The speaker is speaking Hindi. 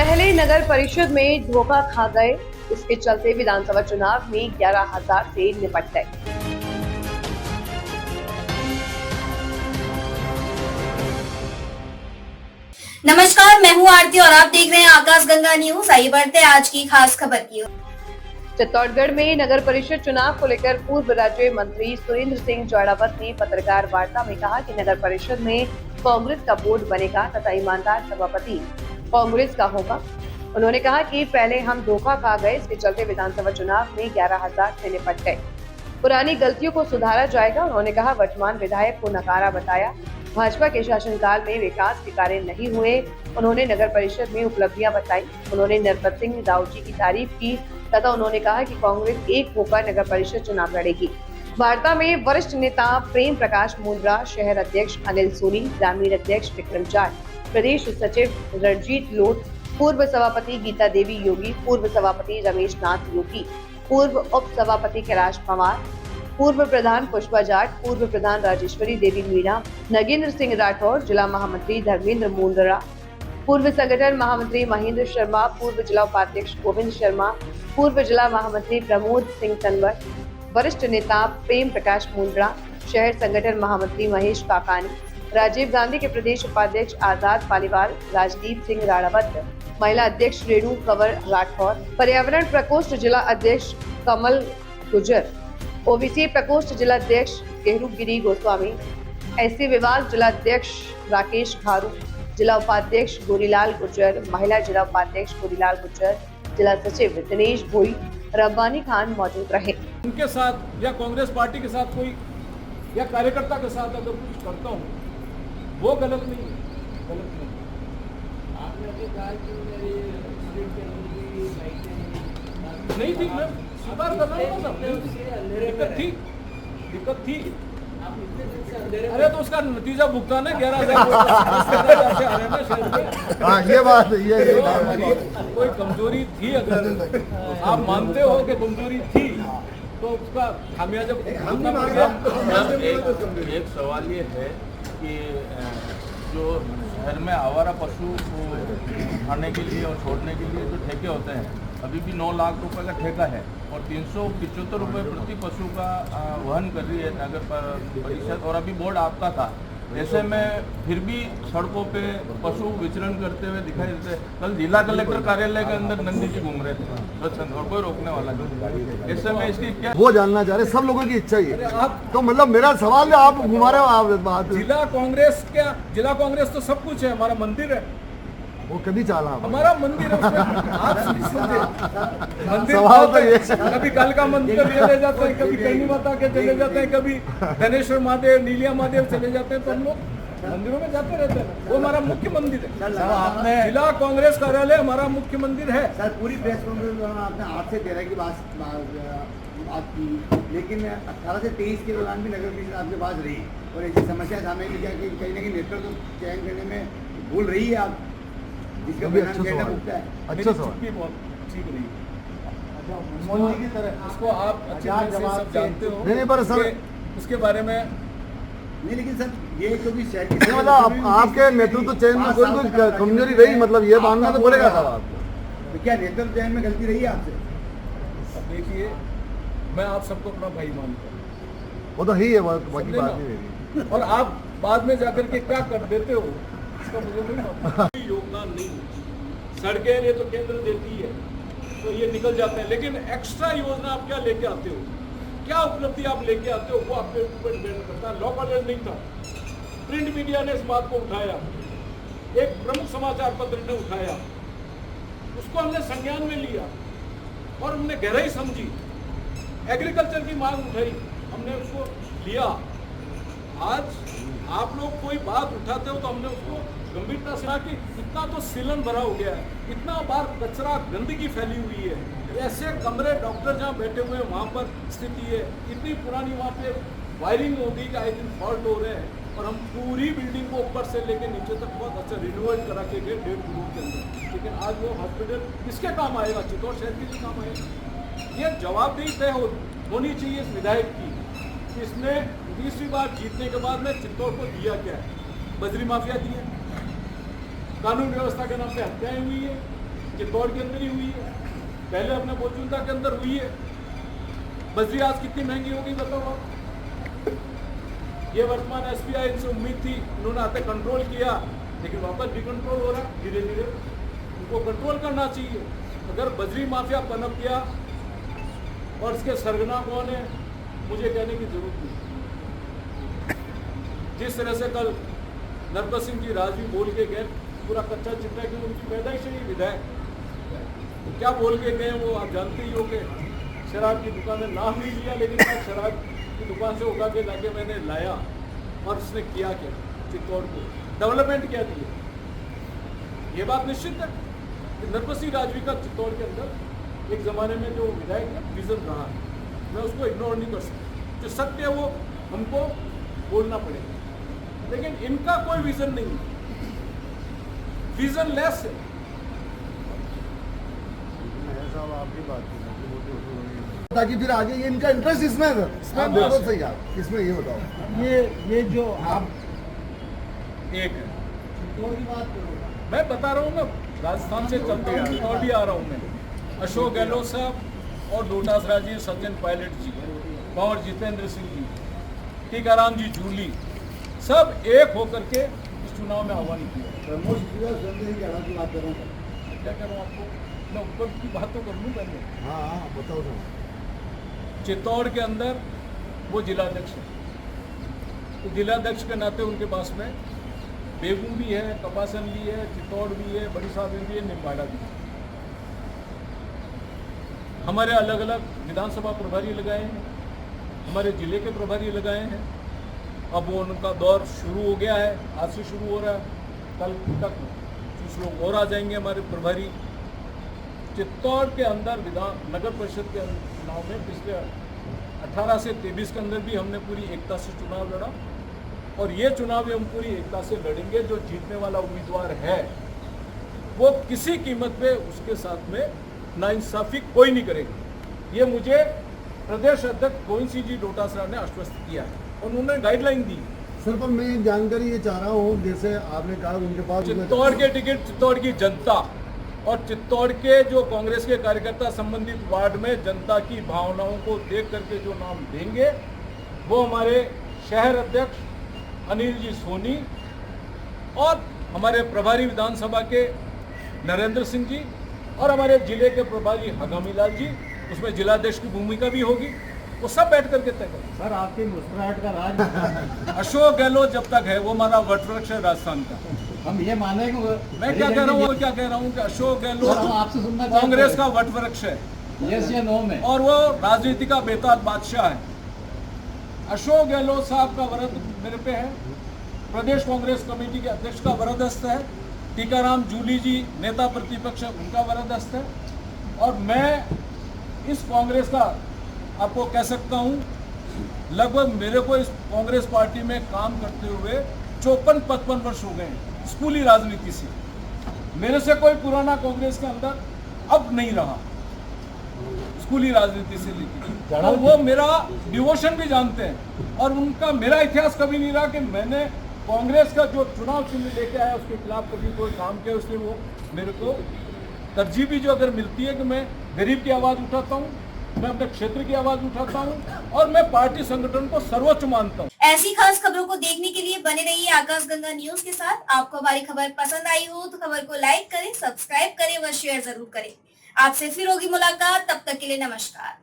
पहले नगर परिषद में धोखा खा गए, इसके चलते विधानसभा चुनाव में 11,000 से निपट गए। नमस्कार, मैं हूं आरती और आप देख रहे हैं आकाशगंगा न्यूज। आइए बढ़ते हैं आज की खास खबर की ओर। चित्तौड़गढ़ में नगर परिषद चुनाव को लेकर पूर्व राज्य मंत्री सुरेंद्र सिंह जौड़ावत ने पत्रकार वार्ता में कहा कि नगर परिषद में कांग्रेस का बोर्ड बनेगा तथा ईमानदार सभापति कांग्रेस का होगा। उन्होंने कहा कि पहले हम धोखा खा गए, इसके चलते विधानसभा चुनाव में 11,000 से निपट गए। पुरानी गलतियों को सुधारा जाएगा। उन्होंने कहा वर्तमान विधायक को नकारा बताया। भाजपा के शासनकाल में विकास के कार्य नहीं हुए। उन्होंने नगर परिषद में उपलब्धियां बताई। उन्होंने नरपत सिंह राव जी की तारीफ की तथा उन्होंने कहा कि कांग्रेस एक होकर नगर परिषद चुनाव लड़ेगी। वार्ता में वरिष्ठ नेता प्रेम प्रकाश मुंद्रा, शहर अध्यक्ष अनिल सोनी, ग्रामीण अध्यक्ष विक्रम जाट, प्रदेश सचिव रणजीत लोट, पूर्व सभापति गीता देवी योगी, पूर्व सभापति रमेश नाथ योगी, पूर्व उप सभापति कैलाश पवार, पूर्व प्रधान पुष्पा जाट, पूर्व प्रधान राजेश्वरी देवी मीणा, नगेंद्र सिंह राठौर, जिला महामंत्री धर्मेंद्र मुंद्रा, पूर्व संगठन महामंत्री महेंद्र शर्मा, पूर्व जिला उपाध्यक्ष गोविंद शर्मा, पूर्व जिला महामंत्री प्रमोद सिंह तंवर, वरिष्ठ नेता प्रेम प्रकाश मुंद्रा, शहर संगठन महामंत्री महेश काकानी, राजीव गांधी के प्रदेश उपाध्यक्ष आजाद पालीवाल, राजदीप सिंह राणावत, महिला अध्यक्ष रेणु कंवर राठौर, पर्यावरण प्रकोष्ठ जिला अध्यक्ष कमल गुजर, ओबीसी प्रकोष्ठ जिला अध्यक्ष गेहरू गिरी गोस्वामी, एससी विभाग जिला अध्यक्ष राकेश घारू, जिला उपाध्यक्ष गोरीलाल गुर्जर, महिला जिला उपाध्यक्ष गोरीलाल गुर्जर, जिला सचिव दिनेश भोई, रब्बानी खान मौजूद रहे। उनके साथ या कांग्रेस पार्टी के साथ कोई या कार्यकर्ता के साथ अगर कुछ करता हूँ वो गलत नहीं है, गलत नहीं। आपने अभी कहा कि नहीं थी, मैं सुधार कर रहा हूँ ना, दिक्कत थी। अरे तो उसका नतीजा भुगतान है 11,000। हाँ ये बात ये कोई कमजोरी थी, अगर आप मानते हो कि कमजोरी थी तो उसका खामियाजा भुगतना पड़ गया। एक सवाल ये है कि जो शहर में आवारा पशु को उठाने के लिए और छोड़ने के लिए जो ठेके होते हैं, अभी भी 9 लाख रुपए का ठेका है और 375 रुपये प्रति पशु का वहन कर रही है नगर परिषद। और अभी बोर्ड आपका था, ऐसे में फिर भी सड़कों पे पशु विचरण करते हुए दिखाई देते। कल जिला कलेक्टर कार्यालय के अंदर नंदी जी घूम रहे थे और कोई रोकने वाला नहीं। ऐसे में इसकी क्या वो जानना चाह रहे, सब लोगों की इच्छा ही है। तो मतलब मेरा सवाल है, आप घुमा रहे हो आप बात। जिला कांग्रेस तो सब कुछ है, हमारा मंदिर है। वो कभी चाला हमारा मंदिर है, आप मंदिर सवाल तो ये कभी कल का मंदिर चले जाते हैं, कभी करनी माता के चले जाते हैं, कभी धनेश्वर महादेव, नीलिया महादेव चले जाते हैं। तो हम लोग मंदिरों में जाते रहते हैं। वो हमारा मुख्य मंदिर है। जिला कांग्रेस कार्यालय हमारा मुख्य मंदिर है। सर पूरी प्रेस कॉन्फ्रेंस में आपने 8 से 13 की बात की, लेकिन 18 से 23 के दौरान भी नगर परिषद आपके पास रही और ऐसी समस्या सामने आई कि कहीं ना कहीं नेतृत्व चयन करने में भूल रही है आप, जिसका परिणाम कहना मुक्त है। अच्छा सवाल, बहुत ठीक रही मोदी की तरह, उसको आप अच्छे से सब जानते हो। नहीं पर सर उसके बारे में नहीं, लेकिन सर ये क्योंकि शहर की मतलब आपके नेतृत्व चयन में कोई कमजोरी रही, मतलब ये मानना तो पड़ेगा साहब आपको। तो क्या नेतृत्व चयन में गलती रही है आपसे? अब देखिए, मैं आप सबको अपना भाई मानता हूँ, वो तो ही है, बाकी बात नहीं रही। और आप बाद में जाकर के क्या कर देते हो इसका मुझे नहीं मालूम। योगदान नहीं, सड़कें ये तो केंद्र देती है तो ये निकल जाते हैं, लेकिन एक्स्ट्रा योजना आप क्या लेके आते हो, क्या उपलब्धि आप लेके आते हो, वो आपके ऊपर डिपेंड करता है। लॉ कॉलेज नहीं था, प्रिंट मीडिया ने इस बात को उठाया, एक प्रमुख समाचार पत्र ने उठाया, उसको हमने संज्ञान में लिया और हमने गहराई समझी। एग्रीकल्चर की मांग उठाई, हमने उसको लिया। आज आप लोग कोई बात उठाते हो तो हमने उसको गंभीरता से कि इतना तो सीलन भरा हो गया है, इतना बार कचरा गंदगी फैली हुई है, ऐसे कमरे डॉक्टर जहाँ बैठे हुए हैं वहाँ पर स्थिति है, इतनी पुरानी वहाँ पे वायरिंग हो गई कि आई दिन फॉल्ट हो रहे हैं। और हम पूरी बिल्डिंग को ऊपर से लेके नीचे तक बहुत अच्छा रिनोवेट करा के गए 1.5 करोड़ के अंदर, लेकिन आज वो हॉस्पिटल किसके काम आएगा? चित्तौड़ शहर के लिए काम आएगा। ये जवाबदेही तय होनी चाहिए इस विधायक की, इसने 20वीं बार जीतने के बाद में चित्तौड़ को दिया क्या है? बजरी माफिया दी है, कानून व्यवस्था के नाम पे हत्याएं हुई है, चित्तौड़ के अंदर ही हुई है, पहले अपने बोचुंदा के अंदर हुई है। बजरी आज कितनी महंगी होगी बताओ आप। ये वर्तमान एसबीआई इनसे उम्मीद थी, उन्होंने आते कंट्रोल किया, लेकिन वापस भी कंट्रोल हो रहा है धीरे धीरे। उनको कंट्रोल करना चाहिए। अगर बजरी माफिया पनप गया और इसके सरगना कौन है मुझे कहने की जरूरत नहीं। जिस तरह से कल नरपत सिंह जी राजवी बोल के गए, पूरा कच्चा चिट्ठा है कि उनकी पैदाइश ही विधायक, क्या बोल के गए वो आप जानते ही होंगे। शराब की दुकान में नाम नहीं लिया, लेकिन मैं शराब की दुकान से उठा के लाके मैंने लाया। और उसने किया क्या, चित्तौड़ को डेवलपमेंट क्या दी। ये बात निश्चित है कि नरपत सिंह राजवी का चित्तौड़ के अंदर एक ज़माने में जो विधायक है विजन रहा है, मैं उसको इग्नोर नहीं कर सकता। जो सत्य है वो हमको बोलना पड़ेगा, लेकिन इनका कोई विजन नहीं है, विजन लेस है। ताकि फिर आगे ये इनका इंटरेस्ट इसमें है सर। आप बिल्कुल सही कहा, इसमें ये बताओ। ये जो आप एक है, चित्तौड़ की बात करो, मैं बता रहा हूँ ना, राजस्थान से चलते हैं और भी आ रहा हूँ मैं। अशोक गहलोत साहब और डोटासरा जी, सचिन पायलट जी और जितेंद्र सिंह जी, टीकाराम जी जूली, सब एक होकर के इस चुनाव में आह्वान किया। प्रमोद की बात कर रहा हूँ। क्या करूँ आपको, मैं ऊपर की बात तो कर लूँ पहले। हाँ बताओ ना। चित्तौड़ के अंदर वो जिलाध्यक्ष है, तो जिलाध्यक्ष के नाते उनके पास में बेगू भी है, कपासन भी है, चित्तौड़ भी है, बड़ी साहब भी है, निम्बाड़ा भी है। हमारे अलग अलग विधानसभा प्रभारी लगाए हैं, हमारे जिले के प्रभारी लगाए हैं। अब वो उनका दौर शुरू हो गया है, आज से शुरू हो रहा है, कल तक कुछ लोग और आ जाएंगे हमारे प्रभारी। चित्तौड़ के अंदर नगर परिषद के चुनाव में पिछले 18 से 23 के अंदर भी हमने पूरी एकता से चुनाव लड़ा, और ये चुनाव भी हम पूरी एकता से लड़ेंगे। जो जीतने वाला उम्मीदवार है वो किसी कीमत पे उसके साथ में नाइंसाफी कोई नहीं करेगा। ये मुझे प्रदेश अध्यक्ष गोविंद सिंह जी डोटासरा ने आश्वस्त किया है, उन्होंने गाइडलाइन दी। सर पर मैं जानकारी ये चाह रहा हूँ, जैसे आपने कहा उनके पास चित्तौड़ के टिकट चित्तौड़ की जनता और चित्तौड़ के जो कांग्रेस के कार्यकर्ता संबंधित वार्ड में जनता की भावनाओं को देख करके जो नाम देंगे वो हमारे शहर अध्यक्ष अनिल जी सोनी और हमारे प्रभारी विधानसभा के नरेंद्र सिंह जी और हमारे जिले के प्रभारी हगामी लाल जी, उसमें जिलाध्यक्ष की भूमिका भी होगी, वो सब बैठ करके तय करेंगे। सर आपकी मुस्कुराहट का राज अशोक गहलोत जब तक है वो हमारा वटवृक्ष है राजस्थान का। हम ये मानेंगे। मैं क्या कह रहा हूँ और क्या कह रहा हूँ कि अशोक सर, हम गहलोत आपसे सुनना चाहते हैं। कांग्रेस का वटवृक्ष है, यस या नो में, और वो राजनीति का बेताज बादशाह है। अशोक गहलोत साहब का वरद मेरे पे है, प्रदेश कांग्रेस कमेटी के अध्यक्ष का वरद हस्त है, टीकाराम जूली जी नेता प्रतिपक्ष उनका वरद हस्त है, और मैं इस कांग्रेस का आपको कह सकता हूँ लगभग मेरे को इस कांग्रेस पार्टी में काम करते हुए 54-55 वर्ष हो गए हैं स्कूली राजनीति से। मेरे से कोई पुराना कांग्रेस के अंदर अब नहीं रहा स्कूली राजनीति से लेकर, तो वो मेरा डिवोशन भी जानते हैं, और उनका मेरा इतिहास कभी नहीं रहा कि मैंने कांग्रेस का जो चुनाव चिन्ह लेके आया उसके खिलाफ कभी कोई काम किया। उसलिए वो मेरे को तरजीह भी जो अगर मिलती है कि मैं गरीब की आवाज़ उठाता हूँ, मैं अपने क्षेत्र की आवाज उठाता हूँ, और मैं पार्टी संगठन को सर्वोच्च मानता हूँ। ऐसी खास खबरों को देखने के लिए बने रहिए आकाशगंगा न्यूज के साथ। आपको हमारी खबर पसंद आई हो तो खबर को लाइक करें, सब्सक्राइब करें व शेयर जरूर करें। आपसे फिर होगी मुलाकात, तब तक के लिए नमस्कार।